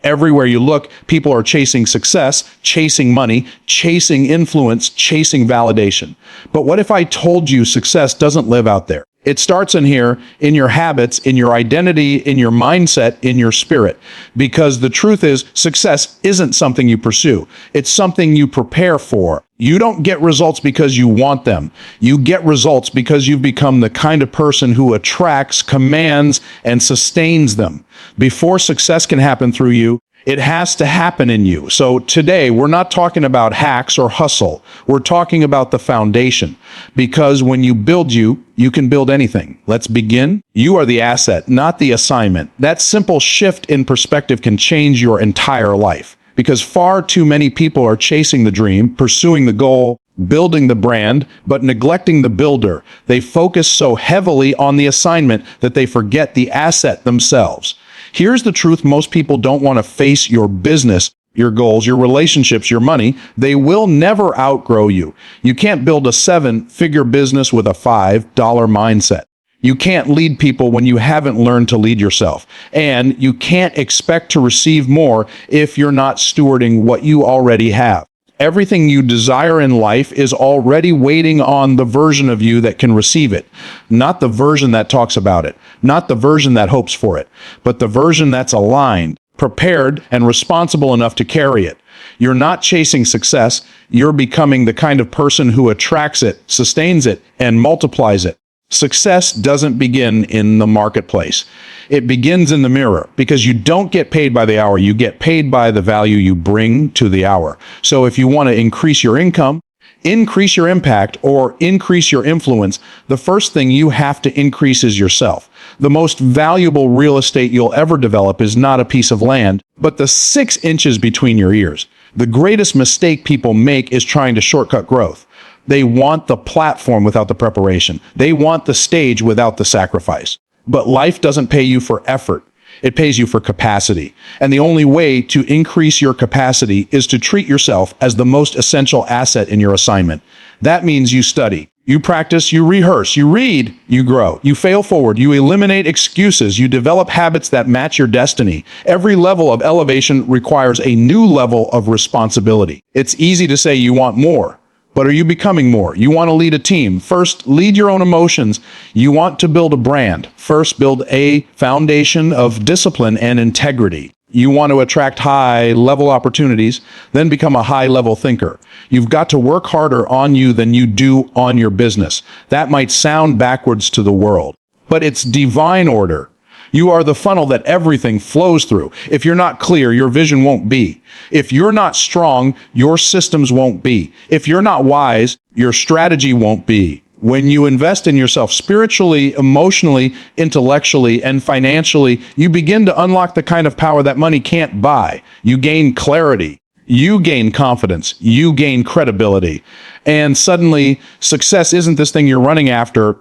Everywhere you look, people are chasing success, chasing money, chasing influence, chasing validation. But what if I told you success doesn't live out there? It starts in here, in your habits, in your identity, in your mindset, in your spirit. Because the truth is, success isn't something you pursue. It's something you prepare for. You don't get results because you want them. You get results because you've become the kind of person who attracts, commands, and sustains them. Before success can happen through you, it has to happen in you. So today, we're not talking about hacks or hustle. We're talking about the foundation. Because when you build you can build anything. Let's begin. You are the asset, not the assignment. That simple shift in perspective can change your entire life. Because far too many people are chasing the dream, pursuing the goal, building the brand, but neglecting the builder. They focus so heavily on the assignment that they forget the asset themselves. Here's the truth: most people don't want to face your business, your goals, your relationships, your money. They will never outgrow you. You can't build a 7-figure business with a $5 mindset. You can't lead people when you haven't learned to lead yourself. And you can't expect to receive more if you're not stewarding what you already have. Everything you desire in life is already waiting on the version of you that can receive it. Not the version that talks about it, not the version that hopes for it, but the version that's aligned, prepared, and responsible enough to carry it. You're not chasing success. You're becoming the kind of person who attracts it, sustains it, and multiplies it. Success doesn't begin in the marketplace. It begins in the mirror, because you don't get paid by the hour. You get paid by the value you bring to the hour. So if you want to increase your income, increase your impact, or increase your influence, the first thing you have to increase is yourself. The most valuable real estate you'll ever develop is not a piece of land, but the 6 inches between your ears. The greatest mistake people make is trying to shortcut growth. They want the platform without the preparation. They want the stage without the sacrifice. But life doesn't pay you for effort. It pays you for capacity. And the only way to increase your capacity is to treat yourself as the most essential asset in your assignment. That means you study, you practice, you rehearse, you read, you grow, you fail forward, you eliminate excuses, you develop habits that match your destiny. Every level of elevation requires a new level of responsibility. It's easy to say you want more. But are you becoming more? You want to lead a team. First, lead your own emotions. You want to build a brand. First, build a foundation of discipline and integrity. You want to attract high-level opportunities, then become a high-level thinker. You've got to work harder on you than you do on your business. That might sound backwards to the world, but it's divine order. You are the funnel that everything flows through. If you're not clear, your vision won't be. If you're not strong, your systems won't be. If you're not wise, your strategy won't be. When you invest in yourself spiritually, emotionally, intellectually, and financially, you begin to unlock the kind of power that money can't buy. You gain clarity. You gain confidence. You gain credibility. And suddenly, success isn't this thing you're running after.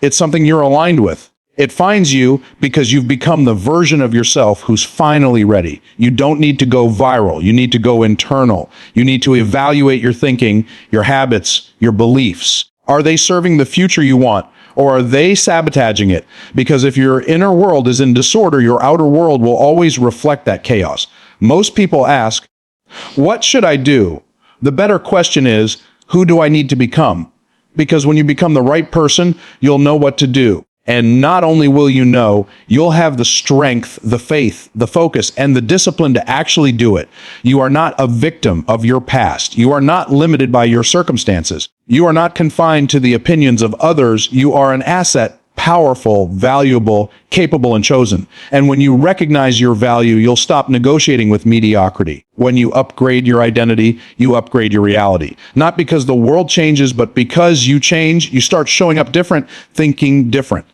It's something you're aligned with. It finds you because you've become the version of yourself who's finally ready. You don't need to go viral. You need to go internal. You need to evaluate your thinking, your habits, your beliefs. Are they serving the future you want, or are they sabotaging it? Because if your inner world is in disorder, your outer world will always reflect that chaos. Most people ask, what should I do? The better question is, who do I need to become? Because when you become the right person, you'll know what to do. And not only will you know, you'll have the strength, the faith, the focus, and the discipline to actually do it. You are not a victim of your past. You are not limited by your circumstances. You are not confined to the opinions of others. You are an asset, powerful, valuable, capable, and chosen. And when you recognize your value, you'll stop negotiating with mediocrity. When you upgrade your identity, you upgrade your reality. Not because the world changes, but because you change, you start showing up different, thinking different,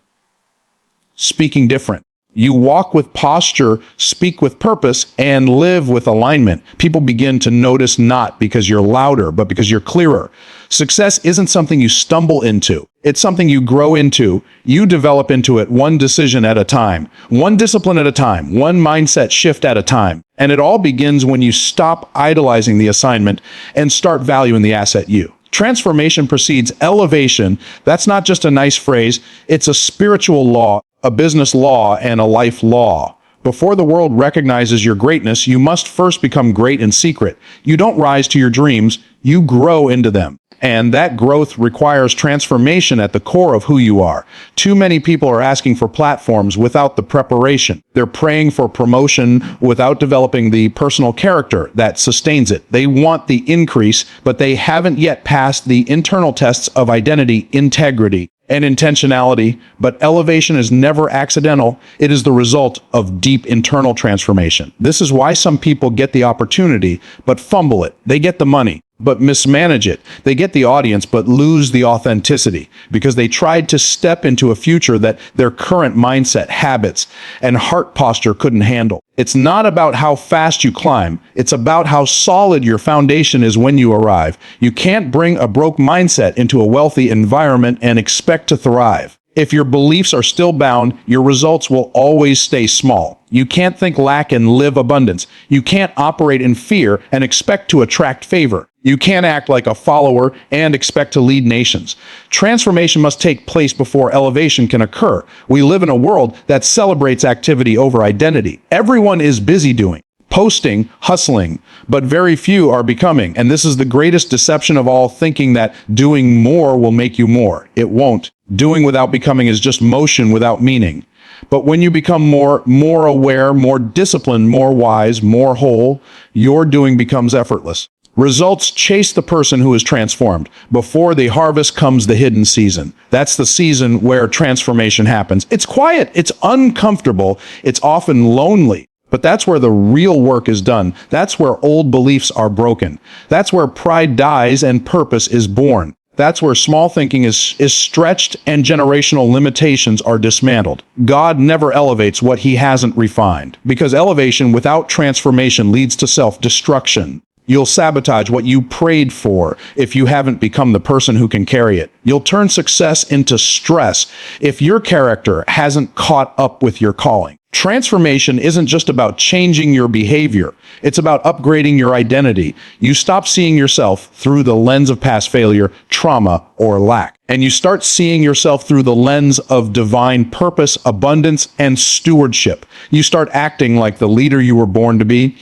speaking different. You walk with posture, speak with purpose, and live with alignment. People begin to notice not because you're louder, but because you're clearer. Success isn't something you stumble into. It's something you grow into. You develop into it one decision at a time, one discipline at a time, one mindset shift at a time. And it all begins when you stop idolizing the assignment and start valuing the asset you. Transformation precedes elevation. That's not just a nice phrase. It's a spiritual law, a business law, and a life law. Before the world recognizes your greatness, you must first become great in secret. You don't rise to your dreams, you grow into them. And that growth requires transformation at the core of who you are. Too many people are asking for platforms without the preparation. They're praying for promotion without developing the personal character that sustains it. They want the increase, but they haven't yet passed the internal tests of identity, integrity, and intentionality. But elevation is never accidental. It is the result of deep internal transformation. This is why some people get the opportunity, but fumble it. They get the money, but mismanage it. They get the audience, but lose the authenticity because they tried to step into a future that their current mindset, habits, and heart posture couldn't handle. It's not about how fast you climb. It's about how solid your foundation is when you arrive. You can't bring a broke mindset into a wealthy environment and expect to thrive. If your beliefs are still bound, your results will always stay small. You can't think lack and live abundance. You can't operate in fear and expect to attract favor. You can't act like a follower and expect to lead nations. Transformation must take place before elevation can occur. We live in a world that celebrates activity over identity. Everyone is busy doing, posting, hustling, but very few are becoming. And this is the greatest deception of all, thinking that doing more will make you more. It won't. Doing without becoming is just motion without meaning. But when you become more aware, more disciplined, more wise, more whole, your doing becomes effortless. Results chase the person who is transformed. Before the harvest comes the hidden season. That's the season where transformation happens. It's quiet, it's uncomfortable, it's often lonely. But that's where the real work is done. That's where old beliefs are broken. That's where pride dies and purpose is born. That's where small thinking is stretched and generational limitations are dismantled. God never elevates what he hasn't refined, because elevation without transformation leads to self-destruction. You'll sabotage what you prayed for if you haven't become the person who can carry it. You'll turn success into stress if your character hasn't caught up with your calling. Transformation isn't just about changing your behavior. It's about upgrading your identity. You stop seeing yourself through the lens of past failure, trauma, or lack. And you start seeing yourself through the lens of divine purpose, abundance, and stewardship. You start acting like the leader you were born to be,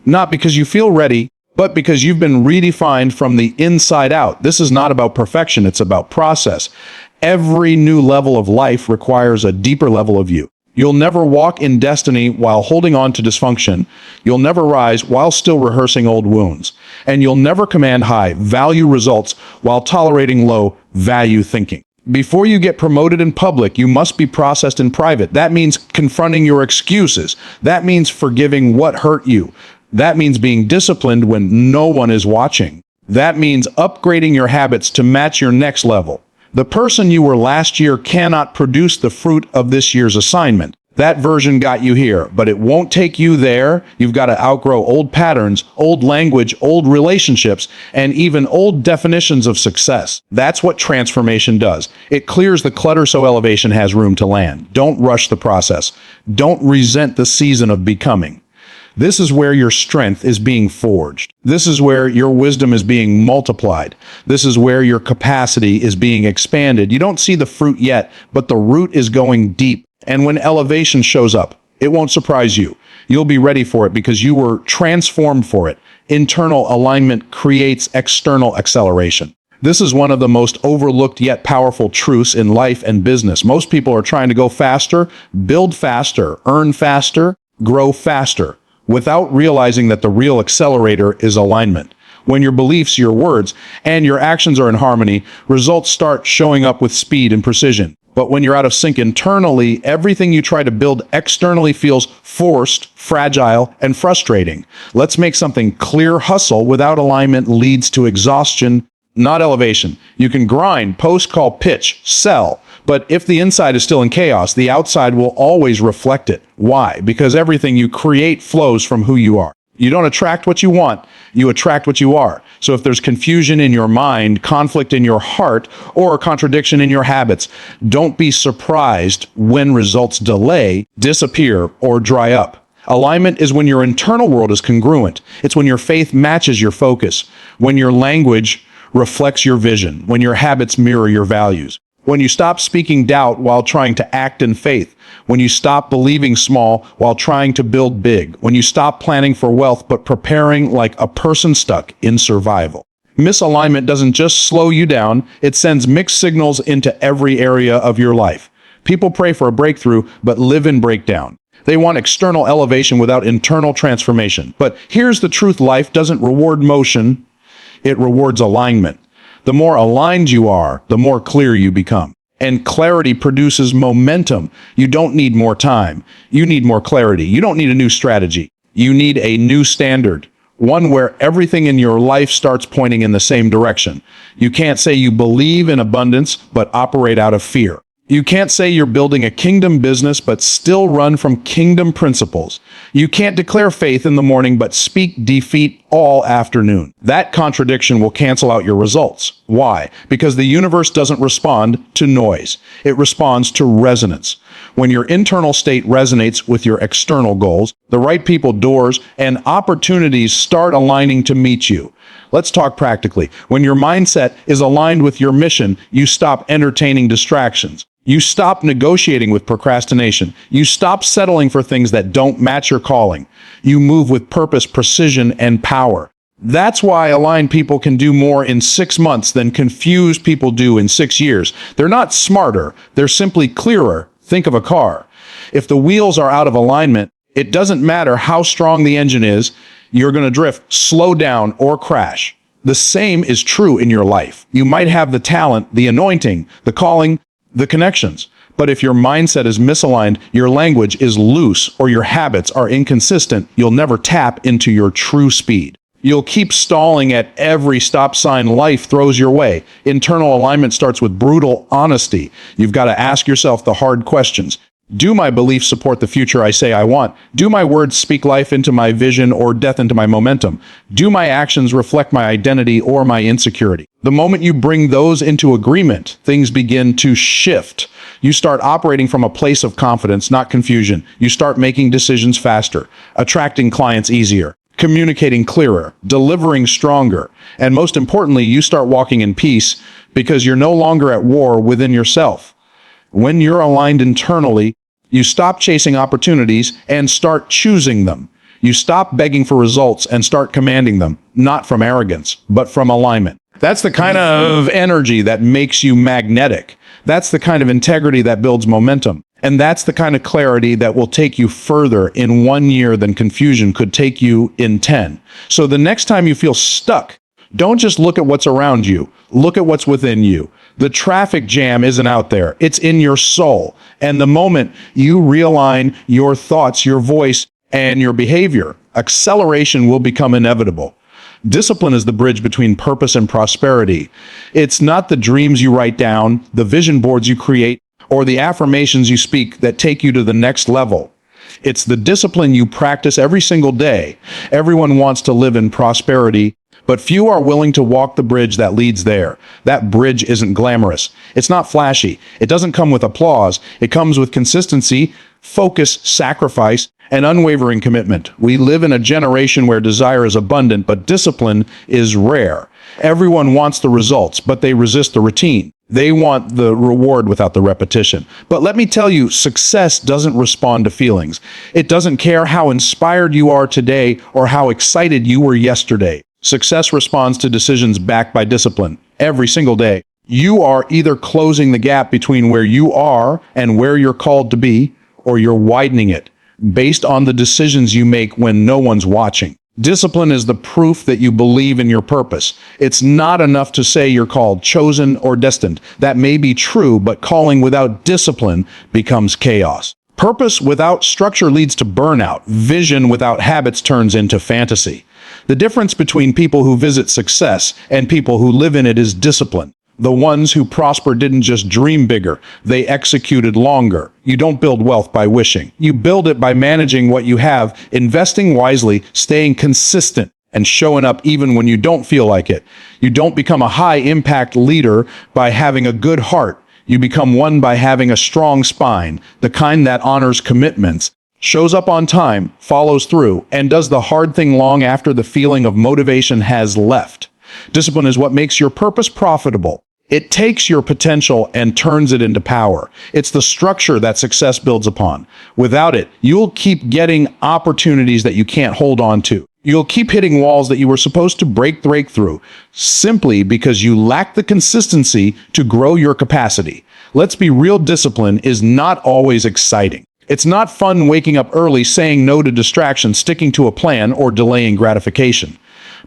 not because you feel ready, but because you've been redefined from the inside out. This is not about perfection, it's about process. Every new level of life requires a deeper level of you. You'll never walk in destiny while holding on to dysfunction. You'll never rise while still rehearsing old wounds. And you'll never command high value results while tolerating low value thinking. Before you get promoted in public, you must be processed in private. That means confronting your excuses. That means forgiving what hurt you. That means being disciplined when no one is watching. That means upgrading your habits to match your next level. The person you were last year cannot produce the fruit of this year's assignment. That version got you here, but it won't take you there. You've got to outgrow old patterns, old language, old relationships, and even old definitions of success. That's what transformation does. It clears the clutter so elevation has room to land. Don't rush the process. Don't resent the season of becoming. This is where your strength is being forged. This is where your wisdom is being multiplied. This is where your capacity is being expanded. You don't see the fruit yet, but the root is going deep. And when elevation shows up, it won't surprise you. You'll be ready for it because you were transformed for it. Internal alignment creates external acceleration. This is one of the most overlooked yet powerful truths in life and business. Most people are trying to go faster, build faster, earn faster, grow faster, without realizing that the real accelerator is alignment. When your beliefs, your words, and your actions are in harmony, results start showing up with speed and precision. But when you're out of sync internally, everything you try to build externally feels forced, fragile, and frustrating. Let's make something clear. Hustle without alignment leads to exhaustion, not elevation. You can grind, post, call, pitch, sell. But if the inside is still in chaos, the outside will always reflect it. Why? Because everything you create flows from who you are. You don't attract what you want, you attract what you are. So if there's confusion in your mind, conflict in your heart, or a contradiction in your habits, don't be surprised when results delay, disappear, or dry up. Alignment is when your internal world is congruent. It's when your faith matches your focus, when your language reflects your vision, when your habits mirror your values. When you stop speaking doubt while trying to act in faith. When you stop believing small while trying to build big. When you stop planning for wealth but preparing like a person stuck in survival. Misalignment doesn't just slow you down, it sends mixed signals into every area of your life. People pray for a breakthrough but live in breakdown. They want external elevation without internal transformation. But here's the truth: life doesn't reward motion, it rewards alignment. The more aligned you are, the more clear you become. And clarity produces momentum. You don't need more time. You need more clarity. You don't need a new strategy. You need a new standard. One where everything in your life starts pointing in the same direction. You can't say you believe in abundance, but operate out of fear. You can't say you're building a kingdom business, but still run from kingdom principles. You can't declare faith in the morning, but speak defeat all afternoon. That contradiction will cancel out your results. Why? Because the universe doesn't respond to noise. It responds to resonance. When your internal state resonates with your external goals, the right people, doors, and opportunities start aligning to meet you. Let's talk practically. When your mindset is aligned with your mission, you stop entertaining distractions. You stop negotiating with procrastination. You stop settling for things that don't match your calling. You move with purpose, precision, and power. That's why aligned people can do more in 6 months than confused people do in 6 years. They're not smarter, they're simply clearer. Think of a car. If the wheels are out of alignment, it doesn't matter how strong the engine is, you're going to drift, slow down, or crash. The same is true in your life. You might have the talent, the anointing, the calling, the connections. But if your mindset is misaligned, your language is loose, or your habits are inconsistent, you'll never tap into your true speed. You'll keep stalling at every stop sign life throws your way. Internal alignment starts with brutal honesty. You've got to ask yourself the hard questions. Do my beliefs support the future I say I want? Do my words speak life into my vision or death into my momentum? Do my actions reflect my identity or my insecurity? The moment you bring those into agreement, things begin to shift. You start operating from a place of confidence, not confusion. You start making decisions faster, attracting clients easier, communicating clearer, delivering stronger, and most importantly, you start walking in peace because you're no longer at war within yourself. When you're aligned internally, you stop chasing opportunities and start choosing them. You stop begging for results and start commanding them, not from arrogance, but from alignment. That's the kind of energy that makes you magnetic. That's the kind of integrity that builds momentum. And that's the kind of clarity that will take you further in 1 year than confusion could take you in 10. So the next time you feel stuck, don't just look at what's around you. Look at what's within you. The traffic jam isn't out there. It's in your soul. And the moment you realign your thoughts, your voice, and your behavior, acceleration will become inevitable. Discipline is the bridge between purpose and prosperity. It's not the dreams you write down, the vision boards you create, or the affirmations you speak that take you to the next level. It's the discipline you practice every single day. Everyone wants to live in prosperity, but few are willing to walk the bridge that leads there. That bridge isn't glamorous. It's not flashy. It doesn't come with applause. It comes with consistency, focus, sacrifice, and unwavering commitment. We live in a generation where desire is abundant, but discipline is rare. Everyone wants the results, but they resist the routine. They want the reward without the repetition. But let me tell you, success doesn't respond to feelings. It doesn't care how inspired you are today or how excited you were yesterday. Success responds to decisions backed by discipline every single day. You are either closing the gap between where you are and where you're called to be, or you're widening it based on the decisions you make when no one's watching. Discipline is the proof that you believe in your purpose. It's not enough to say you're called, chosen, or destined. That may be true, but calling without discipline becomes chaos. Purpose without structure leads to burnout. Vision without habits turns into fantasy. The difference between people who visit success and people who live in it is discipline. The ones who prosper didn't just dream bigger, they executed longer. You don't build wealth by wishing. You build it by managing what you have, investing wisely, staying consistent, and showing up even when you don't feel like it. You don't become a high-impact leader by having a good heart. You become one by having a strong spine, the kind that honors commitments, shows up on time, follows through, and does the hard thing long after the feeling of motivation has left. Discipline is what makes your purpose profitable. It takes your potential and turns it into power. It's the structure that success builds upon. Without it, you'll keep getting opportunities that you can't hold on to. You'll keep hitting walls that you were supposed to break through, simply because you lack the consistency to grow your capacity. Let's be real, discipline is not always exciting. It's not fun waking up early, saying no to distractions, sticking to a plan, or delaying gratification.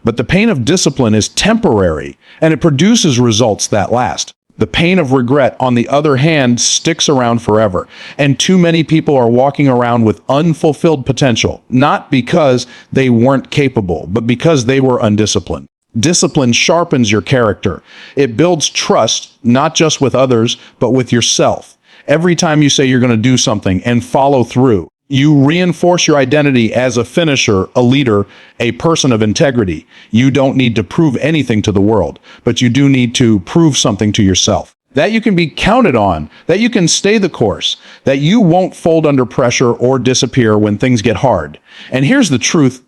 But the pain of discipline is temporary, and it produces results that last. The pain of regret, on the other hand, sticks around forever, and too many people are walking around with unfulfilled potential, not because they weren't capable, but because they were undisciplined. Discipline sharpens your character. It builds trust, not just with others, but with yourself. Every time you say you're going to do something and follow through, you reinforce your identity as a finisher, a leader, a person of integrity. You don't need to prove anything to the world, but you do need to prove something to yourself. That you can be counted on, that you can stay the course, that you won't fold under pressure or disappear when things get hard. And here's the truth: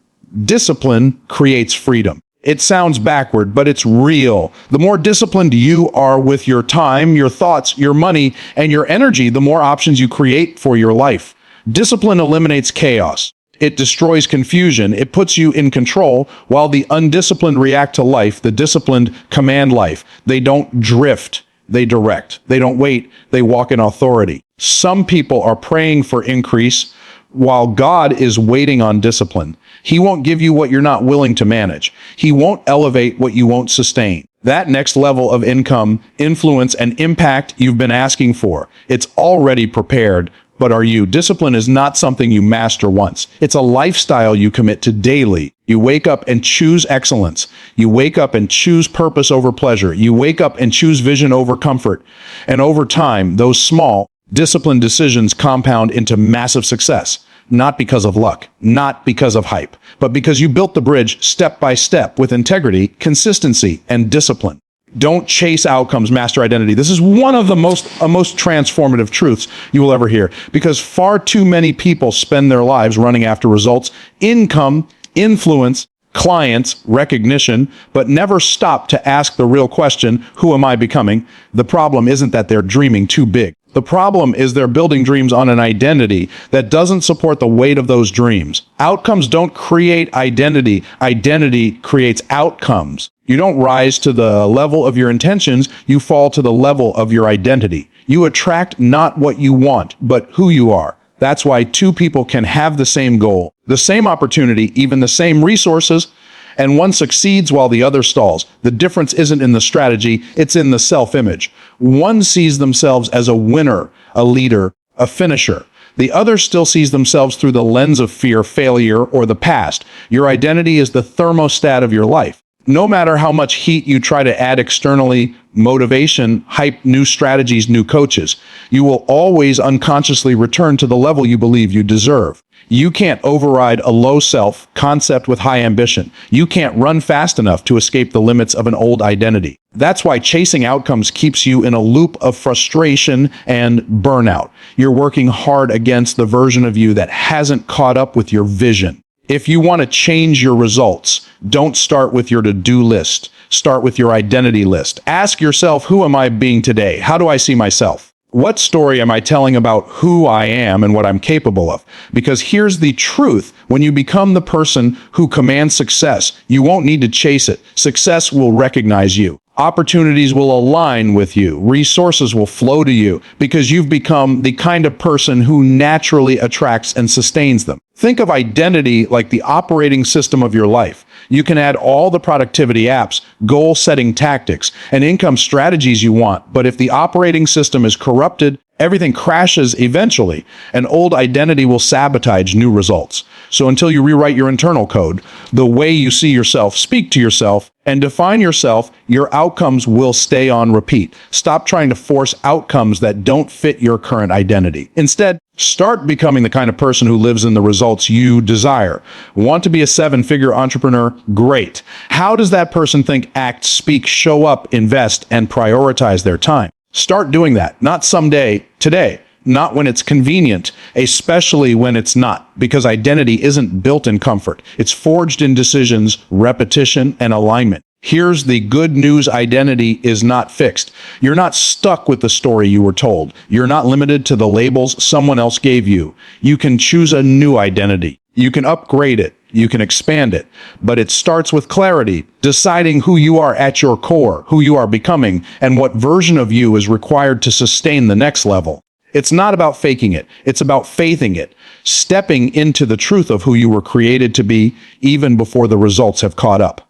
discipline creates freedom. It sounds backward, but it's real. The more disciplined you are with your time, your thoughts, your money, and your energy, the more options you create for your life. Discipline eliminates chaos. It destroys confusion. It puts you in control, while the undisciplined react to life. The disciplined command life. They don't drift. They direct. They don't wait. They walk in authority. Some people are praying for increase, while God is waiting on discipline. He won't give you what you're not willing to manage. He won't elevate what you won't sustain. That next level of income, influence, and impact you've been asking for, it's already prepared. But are you? Discipline is not something you master once. It's a lifestyle you commit to daily. You wake up and choose excellence. You wake up and choose purpose over pleasure. You wake up and choose vision over comfort. And over time, those small, disciplined decisions compound into massive success. Not because of luck, not because of hype, but because you built the bridge step by step with integrity, consistency, and discipline. Don't chase outcomes, master identity. This is one of the most transformative truths you will ever hear, because far too many people spend their lives running after results, income, influence, clients, recognition, but never stop to ask the real question: who am I becoming? The problem isn't that they're dreaming too big. The problem is they're building dreams on an identity that doesn't support the weight of those dreams. Outcomes don't create identity. Identity creates outcomes. You don't rise to the level of your intentions, you fall to the level of your identity. You attract not what you want, but who you are. That's why two people can have the same goal, the same opportunity, even the same resources, and one succeeds while the other stalls. The difference isn't in the strategy, it's in the self-image. One sees themselves as a winner, a leader, a finisher. The other still sees themselves through the lens of fear, failure, or the past. Your identity is the thermostat of your life. No matter how much heat you try to add externally, motivation, hype, new strategies, new coaches, you will always unconsciously return to the level you believe you deserve. You can't override a low self-concept with high ambition. You can't run fast enough to escape the limits of an old identity. That's why chasing outcomes keeps you in a loop of frustration and burnout. You're working hard against the version of you that hasn't caught up with your vision. If you want to change your results, don't start with your to-do list. Start with your identity list. Ask yourself, who am I being today? How do I see myself? What story am I telling about who I am and what I'm capable of? Because here's the truth. When you become the person who commands success, you won't need to chase it. Success will recognize you. Opportunities will align with you. Resources will flow to you because you've become the kind of person who naturally attracts and sustains them. Think of identity like the operating system of your life. You can add all the productivity apps, goal-setting tactics, and income strategies you want, but if the operating system is corrupted, everything crashes eventually. An old identity will sabotage new results. So until you rewrite your internal code, the way you see yourself, speak to yourself, and define yourself, your outcomes will stay on repeat. Stop trying to force outcomes that don't fit your current identity. Instead, start becoming the kind of person who lives in the results you desire. Want to be a seven-figure entrepreneur? Great. How does that person think, act, speak, show up, invest, and prioritize their time? Start doing that. Not someday, today. Not when it's convenient, especially when it's not, because identity isn't built in comfort. It's forged in decisions, repetition, and alignment. Here's the good news: identity is not fixed. You're not stuck with the story you were told. You're not limited to the labels someone else gave you. You can choose a new identity. You can upgrade it. You can expand it. But it starts with clarity, deciding who you are at your core, who you are becoming, and what version of you is required to sustain the next level. It's not about faking it. It's about faithing it, stepping into the truth of who you were created to be, even before the results have caught up.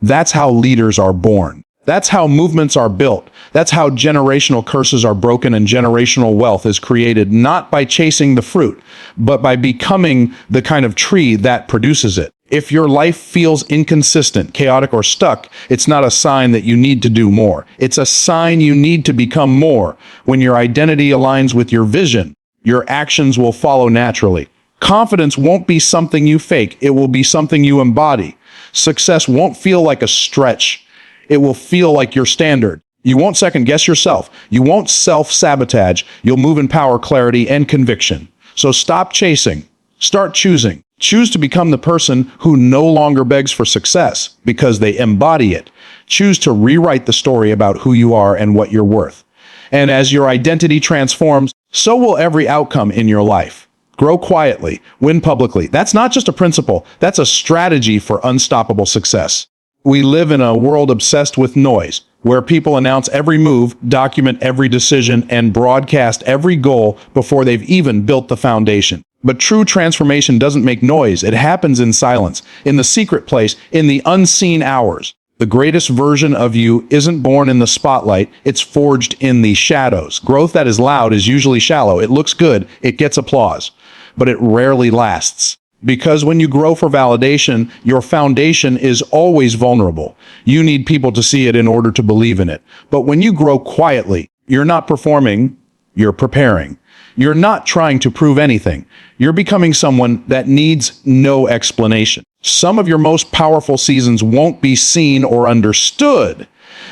That's how leaders are born. That's how movements are built. That's how generational curses are broken and generational wealth is created, not by chasing the fruit, but by becoming the kind of tree that produces it. If your life feels inconsistent, chaotic, or stuck, it's not a sign that you need to do more. It's a sign you need to become more. When your identity aligns with your vision, your actions will follow naturally. Confidence won't be something you fake. It will be something you embody. Success won't feel like a stretch. It will feel like your standard. You won't second guess yourself. You won't self-sabotage. You'll move in power, clarity, and conviction. So stop chasing. Start choosing. Choose to become the person who no longer begs for success because they embody it. Choose to rewrite the story about who you are and what you're worth. And as your identity transforms, so will every outcome in your life. Grow quietly, win publicly. That's not just a principle, that's a strategy for unstoppable success. We live in a world obsessed with noise, where people announce every move, document every decision, and broadcast every goal before they've even built the foundation. But true transformation doesn't make noise. It happens in silence, in the secret place, in the unseen hours. The greatest version of you isn't born in the spotlight, it's forged in the shadows. Growth that is loud is usually shallow. It looks good, it gets applause, but it rarely lasts. Because when you grow for validation, your foundation is always vulnerable. You need people to see it in order to believe in it. But when you grow quietly, you're not performing, you're preparing. You're not trying to prove anything. You're becoming someone that needs no explanation. Some of your most powerful seasons won't be seen or understood.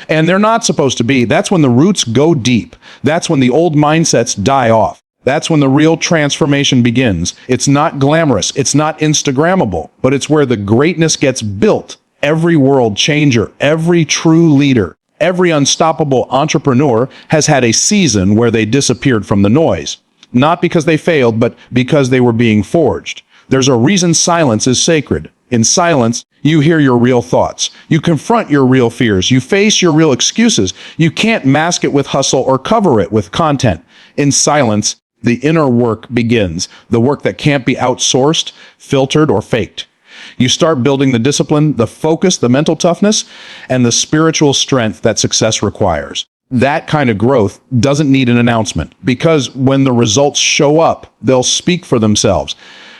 And they're not supposed to be. That's when the roots go deep. That's when the old mindsets die off. That's when the real transformation begins. It's not glamorous. It's not Instagrammable, but it's where the greatness gets built. Every world changer, every true leader, every unstoppable entrepreneur has had a season where they disappeared from the noise. Not because they failed, but because they were being forged. There's a reason silence is sacred. In silence, you hear your real thoughts. You confront your real fears. You face your real excuses. You can't mask it with hustle or cover it with content. In silence, the inner work begins, the work that can't be outsourced, filtered, or faked. You start building the discipline, the focus, the mental toughness, and the spiritual strength that success requires. That kind of growth doesn't need an announcement, because when the results show up, they'll speak for themselves.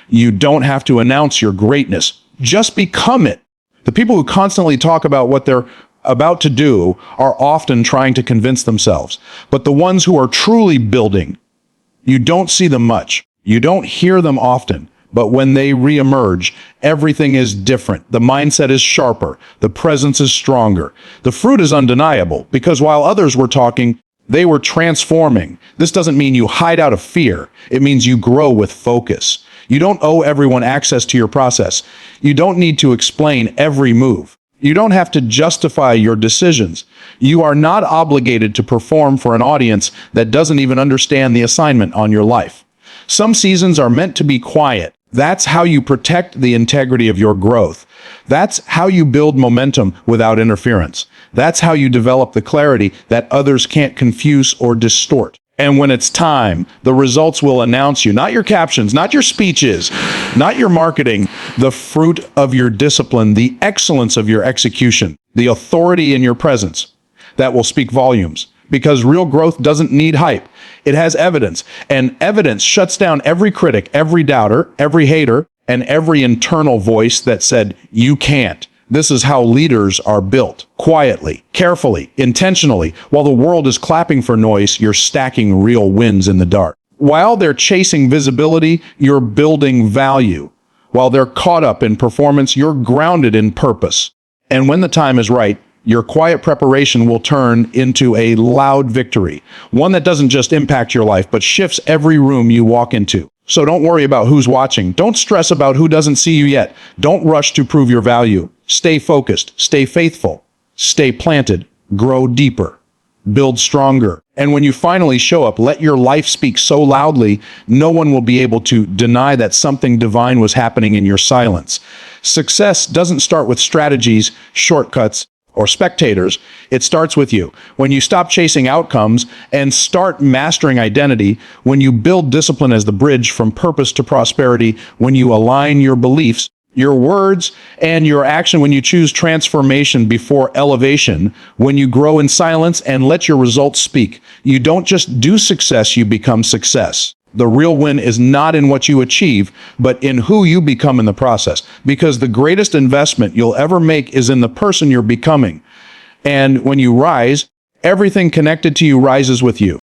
You don't have to announce your greatness. Just become it. The people who constantly talk about what they're about to do are often trying to convince themselves. But the ones who are truly building, you don't see them much. You don't hear them often. But when they reemerge, everything is different. The mindset is sharper. The presence is stronger. The fruit is undeniable, because while others were talking, they were transforming. This doesn't mean you hide out of fear. It means you grow with focus. You don't owe everyone access to your process. You don't need to explain every move. You don't have to justify your decisions. You are not obligated to perform for an audience that doesn't even understand the assignment on your life. Some seasons are meant to be quiet. That's how you protect the integrity of your growth. That's how you build momentum without interference. That's how you develop the clarity that others can't confuse or distort. And when it's time, the results will announce you, not your captions, not your speeches, not your marketing, the fruit of your discipline, the excellence of your execution, the authority in your presence that will speak volumes. Because real growth doesn't need hype. It has evidence. And evidence shuts down every critic, every doubter, every hater, and every internal voice that said, you can't. This is how leaders are built. Quietly, carefully, intentionally. While the world is clapping for noise, you're stacking real wins in the dark. While they're chasing visibility, you're building value. While they're caught up in performance, you're grounded in purpose. And when the time is right, your quiet preparation will turn into a loud victory. One that doesn't just impact your life, but shifts every room you walk into. So don't worry about who's watching. Don't stress about who doesn't see you yet. Don't rush to prove your value. Stay focused. Stay faithful. Stay planted, grow deeper, build stronger. And when you finally show up, let your life speak so loudly, no one will be able to deny that something divine was happening in your silence. Success doesn't start with strategies, shortcuts, or spectators. It starts with you. When you stop chasing outcomes and start mastering identity, when you build discipline as the bridge from purpose to prosperity, when you align your beliefs, your words, and your action, when you choose transformation before elevation, when you grow in silence and let your results speak, you don't just do success, you become success. The real win is not in what you achieve, but in who you become in the process. Because the greatest investment you'll ever make is in the person you're becoming. And when you rise, everything connected to you rises with you.